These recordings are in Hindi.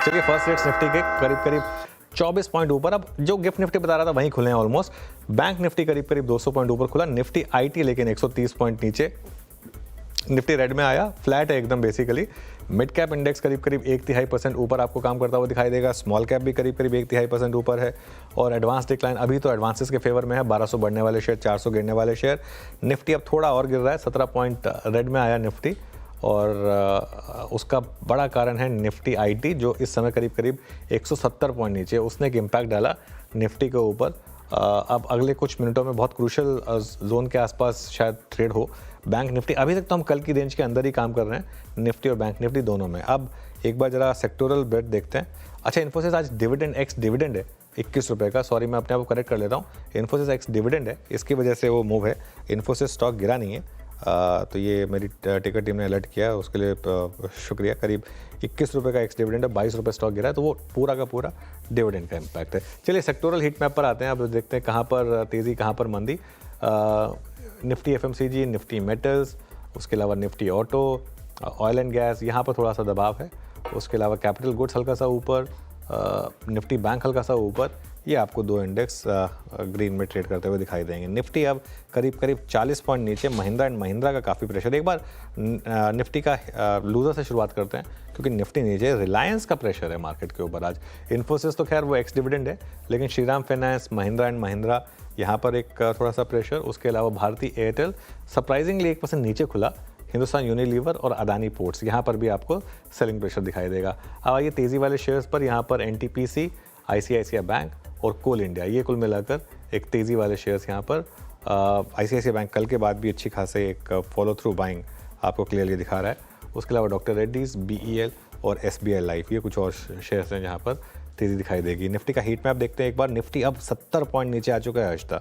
चलिए फर्स्ट रेट्स निफ्टी के करीब करीब 24 पॉइंट ऊपर। अब जो गिफ्ट निफ्टी बता रहा था वहीं खुले हैं ऑलमोस्ट। बैंक निफ्टी करीब करीब 200 पॉइंट ऊपर खुला। निफ्टी आईटी लेकिन 130 पॉइंट नीचे। निफ्टी रेड में आया, फ्लैट है एकदम बेसिकली। मिड कैप इंडेक्स करीब करीब 1/3% ऊपर आपको काम करता हुआ दिखाई देगा। स्मॉल कैप भी करीब करीब 1/3% ऊपर है। और एडवांस डिक्लाइन अभी तो एडवांसेस के फेवर में है। 1200 बढ़ने वाले शेयर, 400 गिरने वाले शेयर। निफ्टी अब थोड़ा और गिर रहा है, 17 पॉइंट रेड में आया निफ्टी। और उसका बड़ा कारण है निफ्टी आईटी जो इस समय करीब करीब 170 पॉइंट नीचे। उसने एक इम्पैक्ट डाला निफ्टी के ऊपर। अब अगले कुछ मिनटों में बहुत क्रूशल जोन के आसपास शायद ट्रेड हो बैंक निफ्टी। अभी तक तो हम कल की रेंज के अंदर ही काम कर रहे हैं निफ्टी और बैंक निफ्टी दोनों में। अब एक बार जरा सेक्टोरल ब्रेड देखते हैं। अच्छा, इन्फोसिस आज डिविडेंड एक्स डिविडेंड है 21 रुपये का। सॉरी, मैं अपने आप को करेक्ट कर लेता हूँ। इन्फोसिस एक्स डिविडेंड है, इसकी वजह से वो मूव है। इन्फोसिस स्टॉक गिरा नहीं है। तो ये मेरी टिकट टीम ने अलर्ट किया, उसके लिए शुक्रिया। करीब 21 रुपये का एक्स डिविडेंड है, 22 रुपये स्टॉक गिरा है, तो वो पूरा का पूरा डिविडेंड का इम्पैक्ट है। चलिए सेक्टोरल हीट मैप पर आते हैं। अब देखते हैं कहाँ पर तेज़ी, कहाँ पर मंदी। निफ्टी एफएमसीजी, निफ्टी मेटल्स, उसके अलावा Nifty auto, oil and gas, यहाँ पर थोड़ा सा दबाव है। उसके अलावा कैपिटल गुड्स हल्का सा ऊपर, निफ्टी बैंक हल्का सा ऊपर। ये आपको दो इंडेक्स ग्रीन में ट्रेड करते हुए दिखाई देंगे। निफ्टी अब करीब करीब 40 पॉइंट नीचे। महिंद्रा एंड महिंद्रा का काफ़ी प्रेशर। एक बार निफ्टी का लूजर से शुरुआत करते हैं क्योंकि निफ्टी नीचे। रिलायंस का प्रेशर है मार्केट के ऊपर आज। इन्फोसिस तो खैर वो एक्स डिविडेंड है, लेकिन श्रीराम फाइनेंस, महिंद्रा एंड महिंद्रा, यहाँ पर एक थोड़ा सा प्रेशर। उसके अलावा भारती एयरटेल सरप्राइजिंगली 1% नीचे खुला। हिंदुस्तान यूनिलीवर और अदानी पोर्ट्स, यहाँ पर भी आपको सेलिंग प्रेशर दिखाई देगा। अब आइए तेज़ी वाले शेयर्स पर। यहाँ पर एनटीपीसी, आईसीआईसीआई बैंक और कोल इंडिया, ये कुल मिलाकर एक तेज़ी वाले शेयर्स यहाँ पर। आईसीआईसीआई बैंक कल के बाद भी अच्छी खासे एक फॉलो थ्रू बाइंग आपको क्लियरली दिखा रहा है। उसके अलावा डॉक्टर रेड्डीज, बीईएल और एसबीआई लाइफ, ये कुछ और शेयर्स हैं जहाँ पर तेज़ी दिखाई देगी। निफ्टी का हीट मैप देखते हैं एक बार। निफ्टी अब 70 पॉइंट नीचे आ चुका है अष्टा।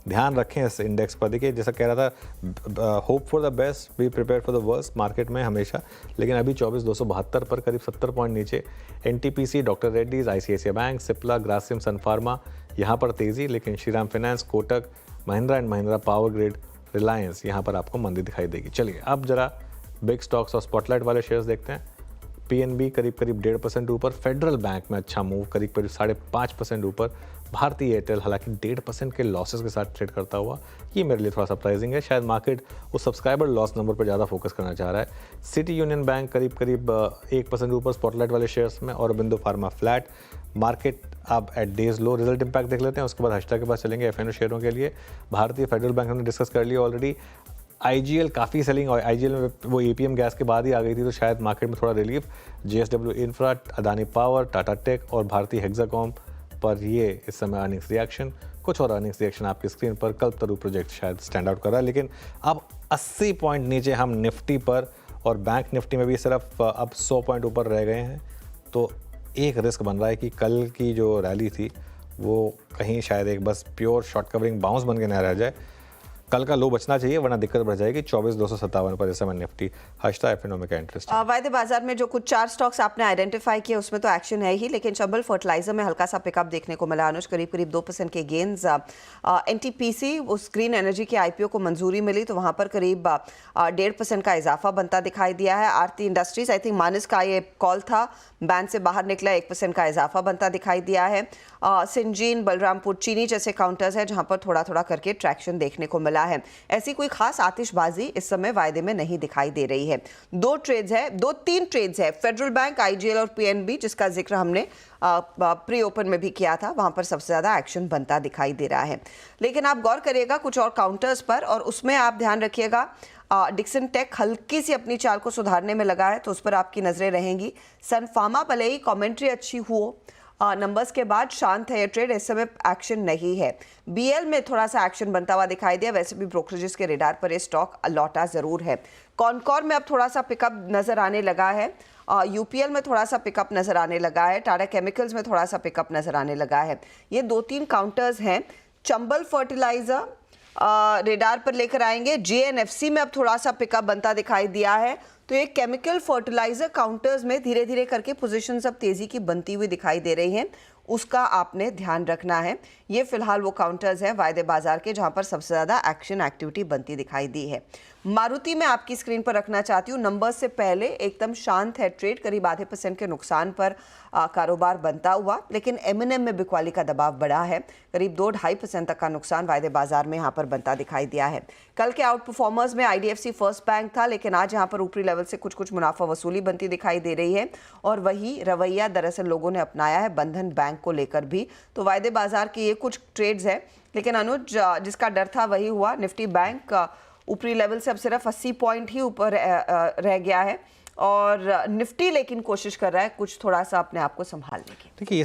ध्यान रखें इस इंडेक्स पर। देखिए जैसा कह रहा था, hope for the best, be prepare for the worst market में हमेशा, लेकिन अभी 24,272 पर करीब 70 पॉइंट नीचे। NTPC, doctor Reddy's, ICICI bank, Cipla, Grasim, sun pharma, यहाँ पर तेज़ी। लेकिन Shriram finance, Kotak, Mahindra and Mahindra, power grid, Reliance, यहाँ पर आपको मंदी दिखाई देगी। चलिए अब जरा बिग स्टॉक्स और स्पॉटलाइट वाले शेयर्स देखते हैं। पीएनबी करीब करीब 1.5% ऊपर। फेडरल बैंक में अच्छा मूव, करीब करीब 5.5% ऊपर। भारती एयरटेल हालांकि 1.5% के लॉसेस के साथ ट्रेड करता हुआ, ये मेरे लिए थोड़ा सरप्राइजिंग है। शायद मार्केट उस सब्सक्राइबर लॉस नंबर पर ज़्यादा फोकस करना चाह रहा है। सिटी यूनियन बैंक करीब करीब 1% ऊपर स्पॉटलाइट वाले शेयर्स में। और बिंदु फार्मा फ्लैट। मार्केट अब एट डेज लो। रिजल्ट इम्पैक्ट देख लेते हैं, उसके बाद हश्ता के पास चलेंगे एफएनओ शेयरों के लिए। भारतीय फेडरल बैंक हमने डिस्कस कर लिया ऑलरेडी। आईजीएल काफ़ी सेलिंग, और आईजीएल में वो एपीएम गैस के बाद ही आ गई थी, तो शायद मार्केट में थोड़ा रिलीफ। जेएसडब्ल्यू इंफ्रा, अदानी पावर, टाटा टेक और भारतीय हेक्साकॉम पर ये इस समय अर्निंग्स रिएक्शन। कुछ और अर्निंग्स रिएक्शन आपकी स्क्रीन पर। कल्पतरू प्रोजेक्ट शायद स्टैंड आउट कर रहा है। लेकिन अब 80 पॉइंट नीचे हम निफ्टी पर, और बैंक निफ्टी में भी सिर्फ अब 100 पॉइंट ऊपर रह गए हैं। तो एक रिस्क बन रहा है कि कल की जो रैली थी वो कहीं शायद एक बस प्योर शॉर्ट कवरिंग बाउंस बन के ना रह जाए। कल का लो बचना चाहिए, वरना दिक्कत बढ़ जाएगी। 24,257 पर इस समय निफ्टी। हश्ता एफएनओ में क्या इंटरेस्ट? वायदे बाजार में जो कुछ 4 स्टॉक्स आपने आइडेंटिफाई किए उसमें तो एक्शन है ही, लेकिन चंबल फर्टिलाइजर में हल्का सा पिकअप देखने को मिला। अनुज करीब करीब 2% के गेन्स। एनटीपीसी, उस ग्रीन एनर्जी के आईपीओ को मंजूरी मिली तो वहां पर करीब 1.5% का इजाफा बनता दिखाई दिया है। आरती इंडस्ट्रीज, आई थिंक मानस का ये कॉल था, बैन से बाहर निकला, 1% का इजाफा बनता दिखाई दिया है। सिंजीन, बलरामपुर चीनी जैसे काउंटर्स है जहां पर थोड़ा थोड़ा करके ट्रैक्शन देखने को मिला है। ऐसी कोई खास आतिशबाजी इस समय वायदे में नहीं दिखाई दे रही है। 2-3 ट्रेड्स है, फेडरल बैंक, आईजीएल और पीएनबी, जिसका जिक्र हमने प्री ओपन में भी किया था। वहां पर सबसे ज्यादा एक्शन बनता दिखाई दे रहा है। लेकिन आप गौर करिएगा कुछ और काउंटर्स पर, और उसमें आप ध्यान रखिएगा डिक्सन टेक हल्की सी अपनी चाल को सुधारने में लगा है, तो उस पर आपकी नजरें रहेंगी। सन फार्मा भले ही कमेंट्री अच्छी हो, नंबर्स के बाद शांत है ये ट्रेड, इस समय एक्शन नहीं है। बीएल में थोड़ा सा एक्शन बनता हुआ दिखाई दिया, वैसे भी ब्रोकरेजेस के रेडार पर ये स्टॉक लौटा जरूर है। कॉनकॉर में अब थोड़ा सा पिकअप नजर आने लगा है। यूपीएल में थोड़ा सा पिकअप नजर आने लगा है। टाटा केमिकल्स में थोड़ा सा पिकअप नजर आने लगा है। ये 2-3 काउंटर्स हैं। चंबल फर्टिलाइजर रेडार पर लेकर आएंगे। जेएनएफसी में अब थोड़ा सा पिकअप बनता दिखाई दिया है। तो ये केमिकल फर्टिलाइजर काउंटर्स में धीरे धीरे करके पोजीशंस अब तेजी की बनती हुई दिखाई दे रही हैं। उसका आपने ध्यान रखना है। ये फिलहाल वो काउंटर्स हैं वायदे बाजार के जहां पर सबसे ज़्यादा एक्शन एक्टिविटी बनती दिखाई दी है। मारुति में आपकी स्क्रीन पर रखना चाहती हूँ, नंबर से पहले एकदम शांत है ट्रेड, करीब आधे % के नुकसान पर कारोबार बनता हुआ, लेकिन M&M में बिकवाली का दबाव बढ़ा है, करीब 2-2.5% तक का नुकसान वायदे बाजार में यहाँ पर बनता दिखाई दिया है। कल के आउट परफॉर्मर्स में IDFC फर्स्ट बैंक था, लेकिन आज यहाँ पर ऊपरी लेवल से कुछ मुनाफा वसूली बनती दिखाई दे रही है और वही रवैया दरअसल लोगों ने अपनाया है बंधन बैंक को लेकर भी। तो वायदे बाजार की ये कुछ ट्रेड्स है, लेकिन अनुज जिसका डर था वही हुआ। निफ्टी बैंक ऊपरी लेवल से अब सिर्फ 80 पॉइंट ही ऊपर रह गया है और निफ्टी लेकिन कोशिश कर रहा है कुछ थोड़ा सा अपने आप को संभालने की। देखिए